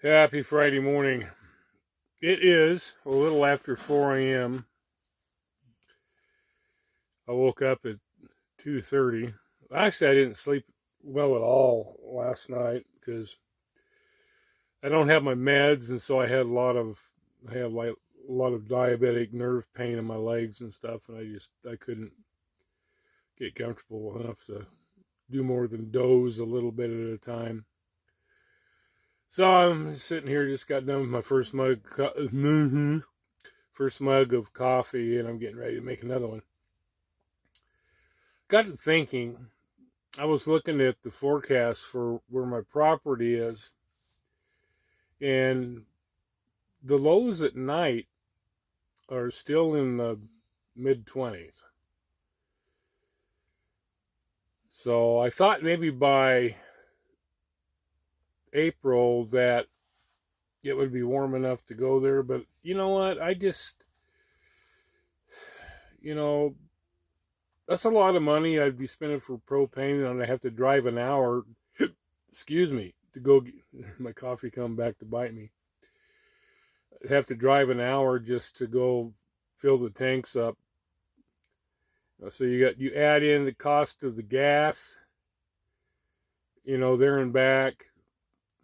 Happy Friday morning. It is a little after 4 a.m. I woke up at 2:30. Actually, I didn't sleep well at all last night because I don't have my meds, and so I have like a lot of diabetic nerve pain in my legs and stuff, and I couldn't get comfortable enough to do more than doze a little bit at a time. So I'm sitting here, just got done with my first mug of coffee, and I'm getting ready to make another one. Got to thinking, I was looking at the forecast for where my property is, and the lows at night are still in the mid 20s. So I thought maybe by April that it would be warm enough to go there, but you know what? You know, that's a lot of money I'd be spending for propane, and I have to drive an hour, excuse me, to go get my coffee come back to bite me. I have to drive an hour just to go fill the tanks up. So you add in the cost of the gas, there and back.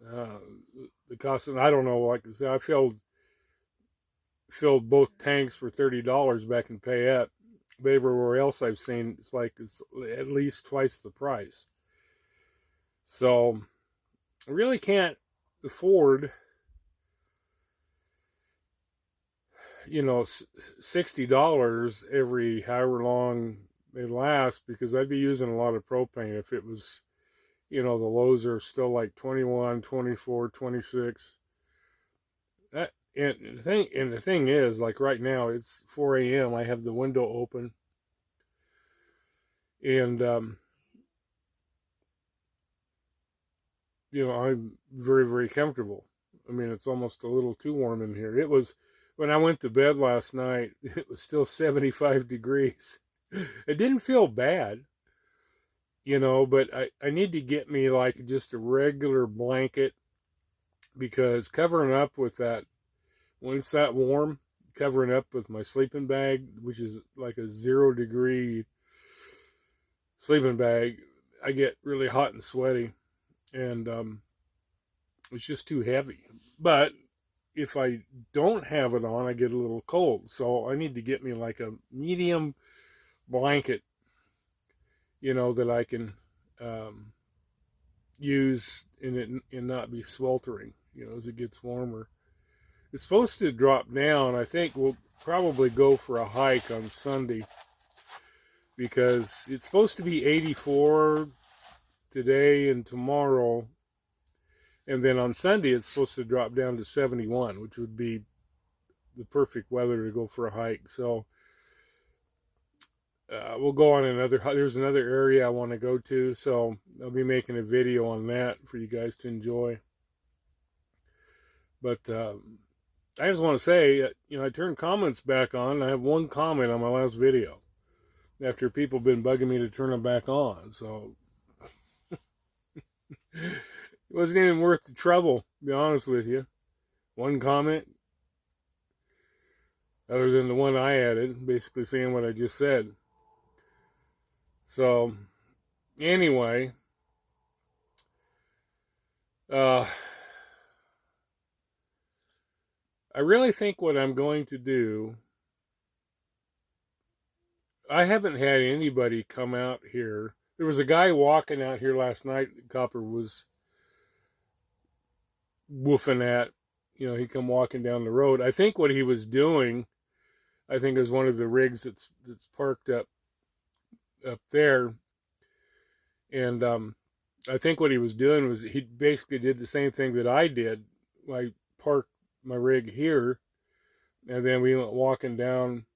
The cost, and I don't know, like I said, I filled both tanks for $30 back in Payette. But everywhere else I've seen, it's at least twice the price. So I really can't afford, $60 every however long they last, because I'd be using a lot of propane if it was, the lows are still like 21, 24, 26. The thing is, like right now, it's 4 a.m. I have the window open, and I'm very, very comfortable. I mean, it's almost a little too warm in here. It was when I went to bed last night. It was still 75 degrees. It didn't feel bad, but I need to get me like just a regular blanket, because covering up with that, when it's that warm, covering up with my sleeping bag, which is like a 0 degree sleeping bag, I get really hot and sweaty, and it's just too heavy. But if I don't have it on, I get a little cold. So I need to get me like a medium blanket, that I can use and not be sweltering, as it gets warmer. It's supposed to drop down. I think we'll probably go for a hike on Sunday, because it's supposed to be 84 today and tomorrow. And then on Sunday, it's supposed to drop down to 71, which would be the perfect weather to go for a hike. So we'll go on there's another area I want to go to. So I'll be making a video on that for you guys to enjoy. But I just want to say, I turned comments back on. I have one comment on my last video after people have been bugging me to turn them back on. So it wasn't even worth the trouble, to be honest with you. One comment, other than the one I added, basically saying what I just said. So, anyway, I really think what I'm going to do, I haven't had anybody come out here. There was a guy walking out here last night that Copper was woofing at. He come walking down the road. I think what he was doing, is one of the rigs that's parked up there. And I think what he was doing was he basically did the same thing that I did. I parked my rig here, and then we went walking down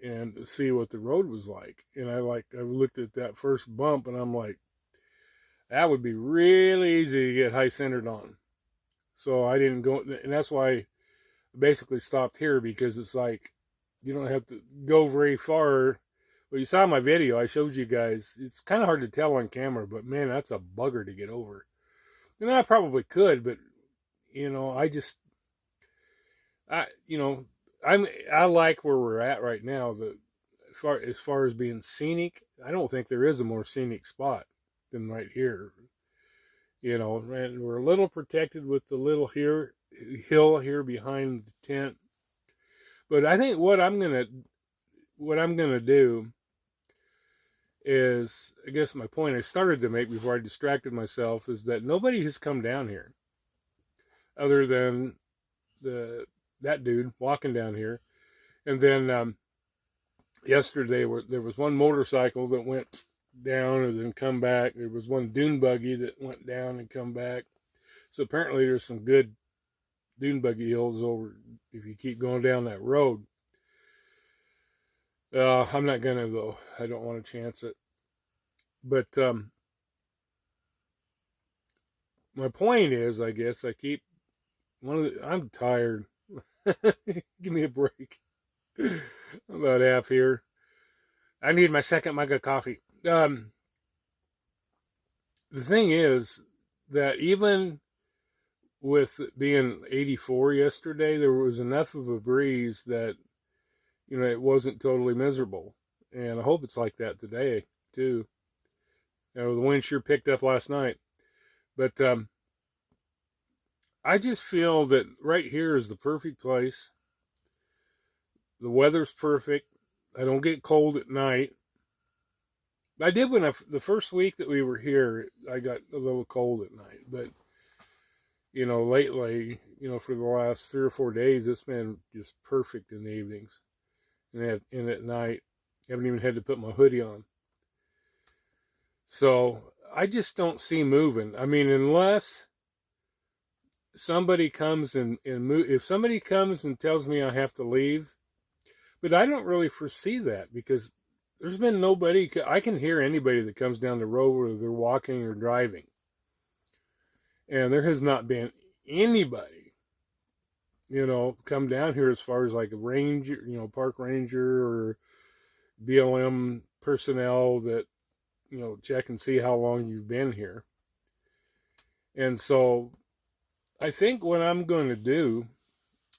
and see what the road was like. And I looked at that first bump, and I'm like, that would be really easy to get high centered on. So I didn't go, and that's why I basically stopped here, because it's like you don't have to go very far. Well, you saw my video, I showed you guys. It's kind of hard to tell on camera, but man, that's a bugger to get over. And I probably could, but you know, you know, I like where we're at right now. As far as being scenic, I don't think there is a more scenic spot than right here. You know, and we're a little protected with the little hill here behind the tent. But I think what I'm gonna do is, I guess my point I started to make before I distracted myself is that nobody has come down here other than that dude walking down here, and then yesterday there was one motorcycle that went down and then come back. There was one dune buggy that went down and come back. So apparently there's some good dune buggy hills over if you keep going down that road. I'm not gonna though. I don't want to chance it. But my point is, I guess I'm tired. Give me a break. I'm about half here. I need my second mug of coffee. The thing is that even with being 84 yesterday, there was enough of a breeze that, you know, it wasn't totally miserable. And I hope it's like that today, too. You know, the wind sure picked up last night. But I just feel that right here is the perfect place. The weather's perfect. I don't get cold at night. I did the first week that we were here, I got a little cold at night. But, you know, lately, you know, for the last 3 or 4 days, it's been just perfect in the evenings. And at night, I haven't even had to put my hoodie on. So I just don't see moving. I mean, unless somebody comes and move, if somebody comes and tells me I have to leave, but I don't really foresee that because there's been nobody. I can hear anybody that comes down the road, whether they're walking or driving, and there has not been anybody, you know, come down here as far as like a ranger, you know, park ranger or BLM personnel that, you know, check and see how long you've been here. And so I think what I'm going to do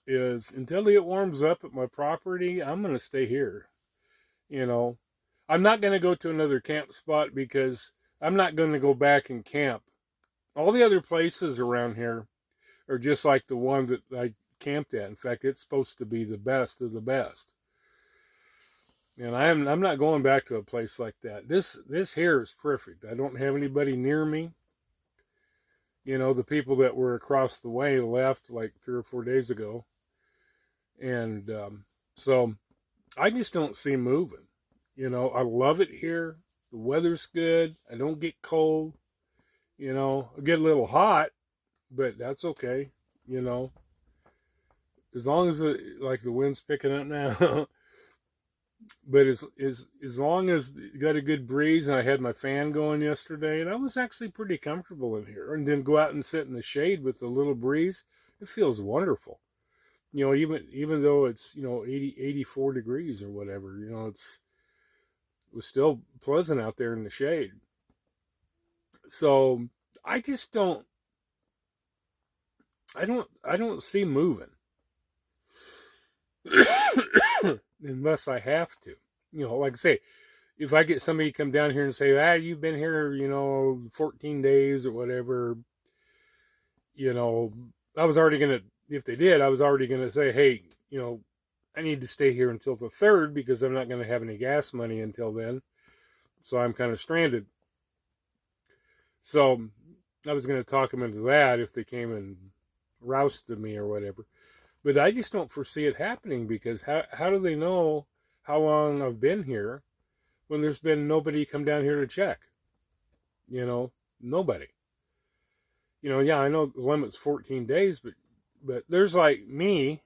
is until it warms up at my property, I'm going to stay here. You know, I'm not going to go to another camp spot because I'm not going to go back and camp. All the other places around here are just like the one that I camped at. In fact, it's supposed to be the best of the best. And I'm not going back to a place like that. This here is perfect. I don't have anybody near me. You know, the people that were across the way left like 3 or 4 days ago. And so I just don't see moving. You know, I love it here. The weather's good. I don't get cold. You know, I get a little hot, but that's okay. You know, as long as the wind's picking up now. But as long as you got a good breeze, and I had my fan going yesterday, and I was actually pretty comfortable in here. And then go out and sit in the shade with a little breeze, it feels wonderful. You know, even though it's, you know, 84 degrees or whatever, you know, it was still pleasant out there in the shade. So I just don't see moving. Unless I have to. You know, like I say, if I get somebody to come down here and say, you've been here, you know, 14 days or whatever, you know, if they did, I was already going to say, hey, you know, I need to stay here until the 3rd because I'm not going to have any gas money until then. So I'm kind of stranded. So I was going to talk them into that if they came and rousted me or whatever. But I just don't foresee it happening because how do they know how long I've been here when there's been nobody come down here to check? You know, nobody. You know, yeah, I know the limit's 14 days, but there's like me.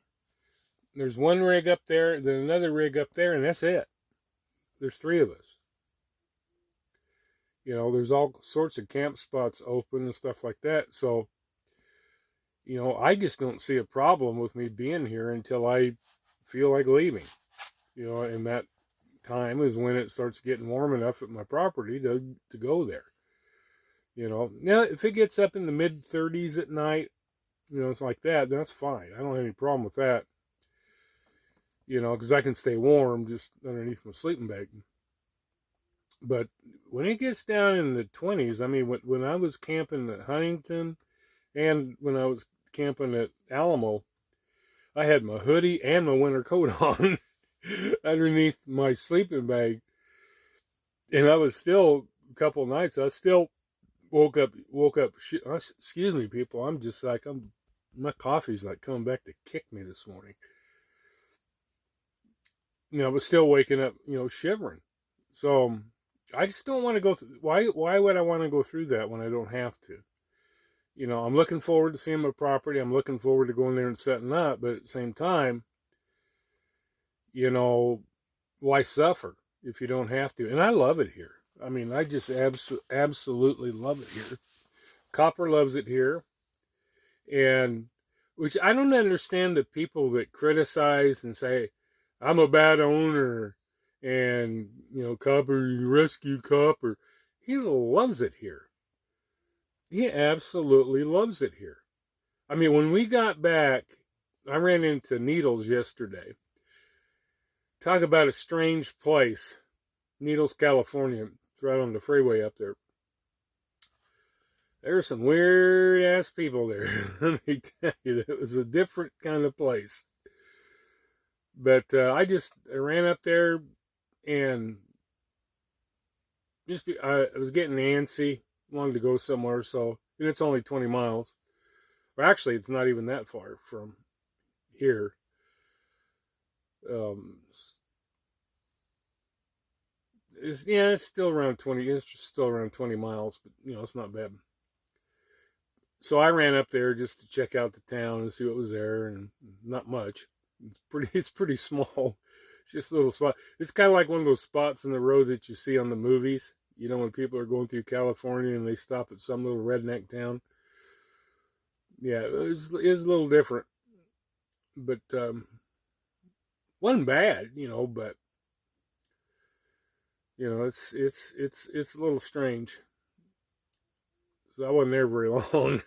There's one rig up there, then another rig up there, and that's it. There's 3 of us. You know, there's all sorts of camp spots open and stuff like that. So, you know, I just don't see a problem with me being here until I feel like leaving. You know, and that time is when it starts getting warm enough at my property to go there. You know, now if it gets up in the mid 30s at night, it's like that, that's fine. I don't have any problem with that, because I can stay warm just underneath my sleeping bag. But when it gets down in the 20s, I mean, when I was camping at Huntington and when I was camping at Alamo, I had my hoodie and my winter coat on underneath my sleeping bag. And I was still, a couple of nights, I still woke up, excuse me, people, I'm just like, my coffee's like coming back to kick me this morning. I was still waking up, shivering. So I just don't want to go through, why would I want to go through that when I don't have to? I'm looking forward to seeing my property. I'm looking forward to going there and setting up. But at the same time, why suffer if you don't have to? And I love it here. I mean, I just absolutely love it here. Copper loves it here. And which I don't understand the people that criticize and say, I'm a bad owner and, Copper, you rescue Copper. He loves it here. He absolutely loves it here. I mean, when we got back, I ran into Needles yesterday. Talk about a strange place. Needles, California. It's right on the freeway up there. There's some weird ass people there. Let me tell you, it was a different kind of place. But I ran up there and I was getting antsy. Wanted to go somewhere, and it's only 20 miles. Or actually, it's not even that far from here. It's still around 20. It's just still around 20 miles, but it's not bad. So I ran up there just to check out the town and see what was there, and not much. It's pretty small. It's just a little spot. It's kind of like one of those spots in the road that you see on the movies. When people are going through California and they stop at some little redneck town. Yeah, it was a little different. But wasn't bad, but it's a little strange. So I wasn't there very long.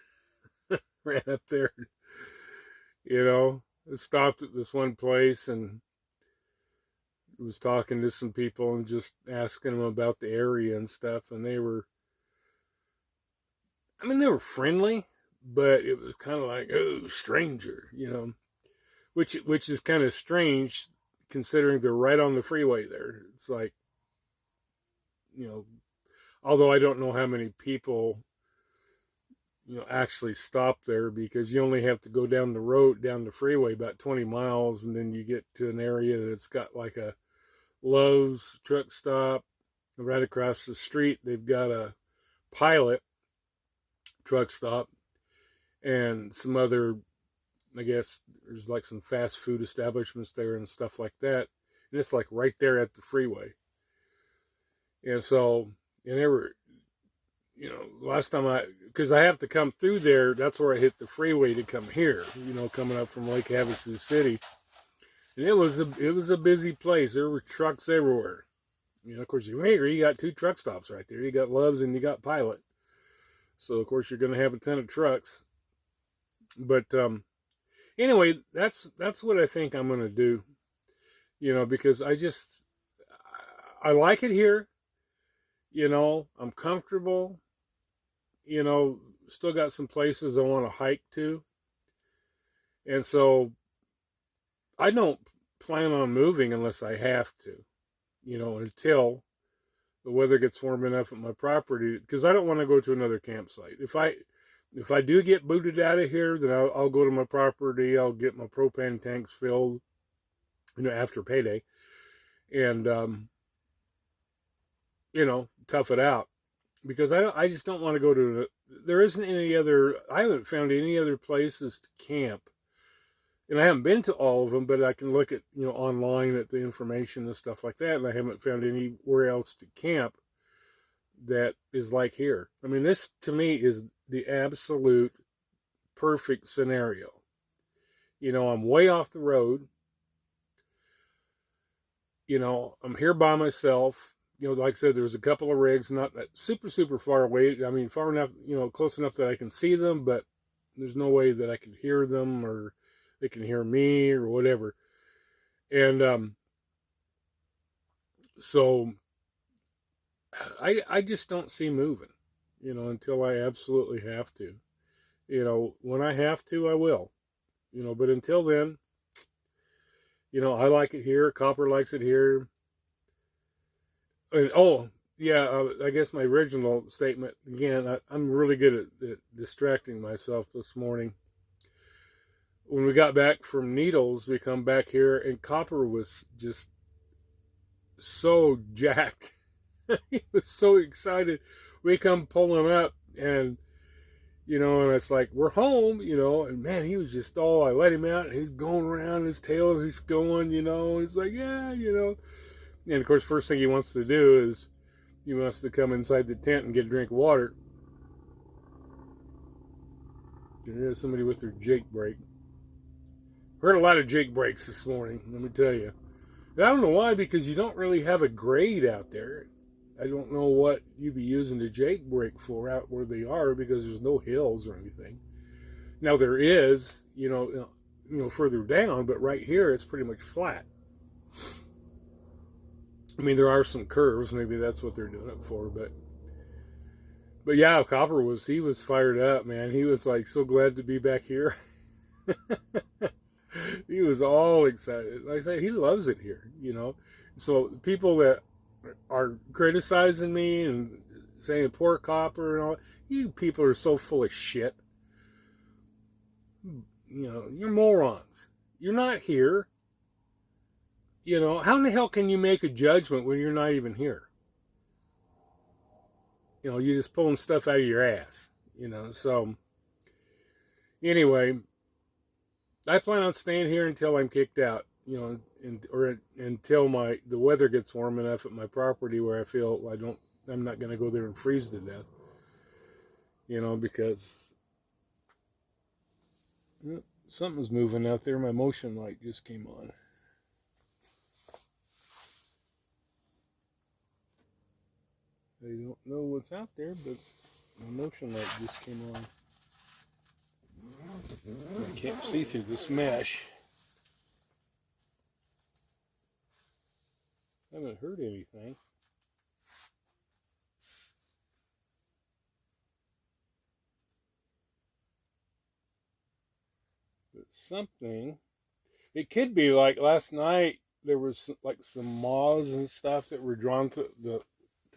Ran up there, stopped at this one place and was talking to some people and just asking them about the area and stuff, and they were friendly, but it was kind of like, oh, stranger, which is kind of strange considering they're right on the freeway there. It's like, although I don't know how many people actually stop there, because you only have to go down the freeway about 20 miles, and then you get to an area that's got like a Lowe's truck stop. Right across the street, they've got a Pilot truck stop and some other, I guess there's like some fast food establishments there and stuff like that. And it's like right there at the freeway. And so, and they were, last time because I have to come through there, that's where I hit the freeway to come here, coming up from Lake Havasu City. And it was a busy place. There were trucks everywhere. Of course, you got two truck stops right there. You got Love's and you got Pilot. So, of course, you're going to have a ton of trucks. But anyway, that's what I think I'm going to do. Because I like it here. I'm comfortable. Still got some places I want to hike to. And so I don't plan on moving unless I have to, until the weather gets warm enough at my property, because I don't want to go to another campsite. If I do get booted out of here, then I'll go to my property. I'll get my propane tanks filled, after payday, and tough it out, because I just don't want to go to. There isn't any other. I haven't found any other places to camp. And I haven't been to all of them, but I can look at, online at the information and stuff like that. And I haven't found anywhere else to camp that is like here. I mean, this to me is the absolute perfect scenario. I'm way off the road. I'm here by myself. Like I said, there's a couple of rigs, not that super, super far away. I mean, far enough, close enough that I can see them, but There's no way that I can hear them or they can hear me or whatever. And so I just don't see moving, until I absolutely have to. When I have to, I will. But until then, I like it here. Copper likes it here. And yeah, I guess my original statement, again, I'm really good at distracting myself this morning. When we got back from Needles, we come back here, and Copper was just so jacked. He was so excited. We come pulling up, and and it's like, we're home, and man, he was just I let him out, and he's going around, his tail, he's going, and he's like, yeah, and of course, first thing he wants to do is he wants to come inside the tent and get a drink of water. There's somebody with their Jake brake. Heard a lot of Jake brakes this morning, let me tell you. And I don't know why, because you don't really have a grade out there. I don't know what you'd be using the Jake brake for out where they are, because there's no hills or anything. Now there is, further down, but right here it's pretty much flat. I mean, there are some curves. Maybe that's what they're doing it for, but yeah, Copper was fired up, man. He was like so glad to be back here. He was all excited. Like I say, he loves it here, So people that are criticizing me and saying poor Copper and all, you people are so full of shit. You're morons. You're not here. How in the hell can you make a judgment when you're not even here? You're just pulling stuff out of your ass. So anyway, I plan on staying here until I'm kicked out. Or until the weather gets warm enough at my property where I feel I'm not going to go there and freeze to death. Because something's moving out there. My motion light just came on. I don't know what's out there, but my motion light just came on. I can't see through this mesh. I haven't heard anything. But something. It could be like last night there was like some moths and stuff that were drawn to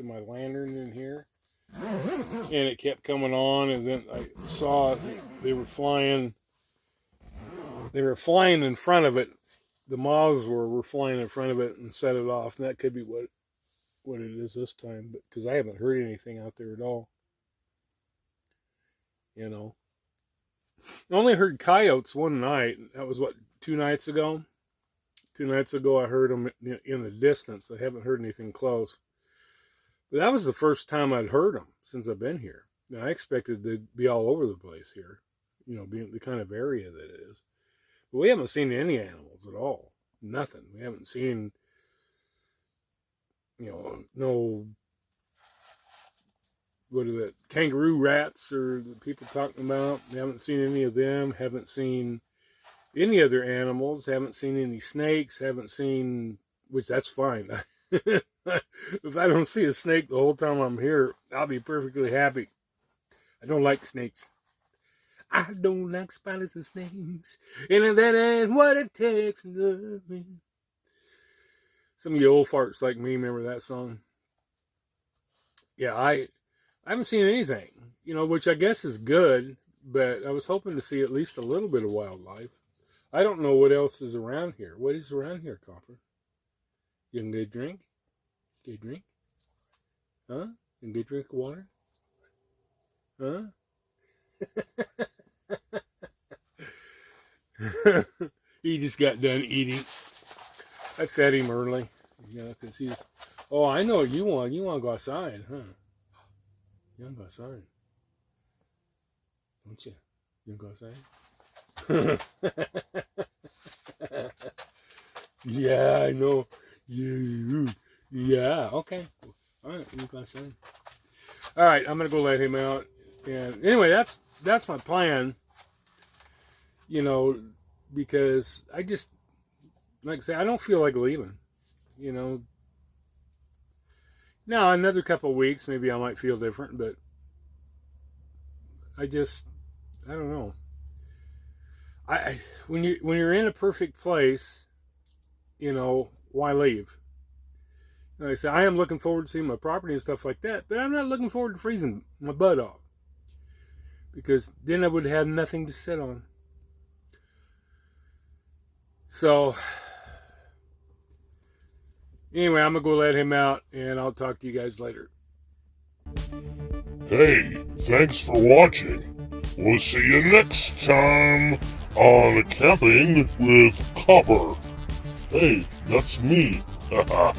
my lantern in here. And it kept coming on, and then I saw they were flying in front of it. The moths were flying in front of it and set it off. And that could be what it is this time, but because I haven't heard anything out there at all. I only heard coyotes one night. That was 2 nights ago? 2 nights ago I heard them in the distance. I haven't heard anything close. But that was the first time I'd heard them since I've been here. And I expected to be all over the place here, being the kind of area that it is. But we haven't seen any animals at all. Nothing. We haven't seen, no, what are the kangaroo rats or the people talking about. We haven't seen any of them. Haven't seen any other animals. Haven't seen any snakes. Haven't seen, which that's fine. If I don't see a snake the whole time I'm here, I'll be perfectly happy. I don't like snakes. I don't like spiders and snakes. And that ain't what it takes to love me. Some of you old farts like me remember that song. Yeah, I haven't seen anything, which I guess is good, but I was hoping to see at least a little bit of wildlife. I don't know what else is around here. What is around here, Copper? You can get a drink? Get a drink? Huh? You can get a drink of water? Huh? He just got done eating. I fed him early, because he's. Oh, I know what you want. You want to go outside, huh? You want to go outside, don't you? You want to go outside? Yeah, I know. Yeah. Okay. All right. You go outside. All right. I'm gonna go let him out. And anyway, that's my plan. you know, because I just, like I say, I don't feel like leaving, you know. Now, another couple of weeks, maybe I might feel different, but I just, I don't know. When you're in a perfect place, you know, why leave? Like I said, I am looking forward to seeing my property and stuff like that, but I'm not looking forward to freezing my butt off, because then I would have nothing to sit on. So, anyway, I'm going to go let him out, and I'll talk to you guys later. Hey, thanks for watching. We'll see you next time on Camping with Copper. Hey, that's me. Haha.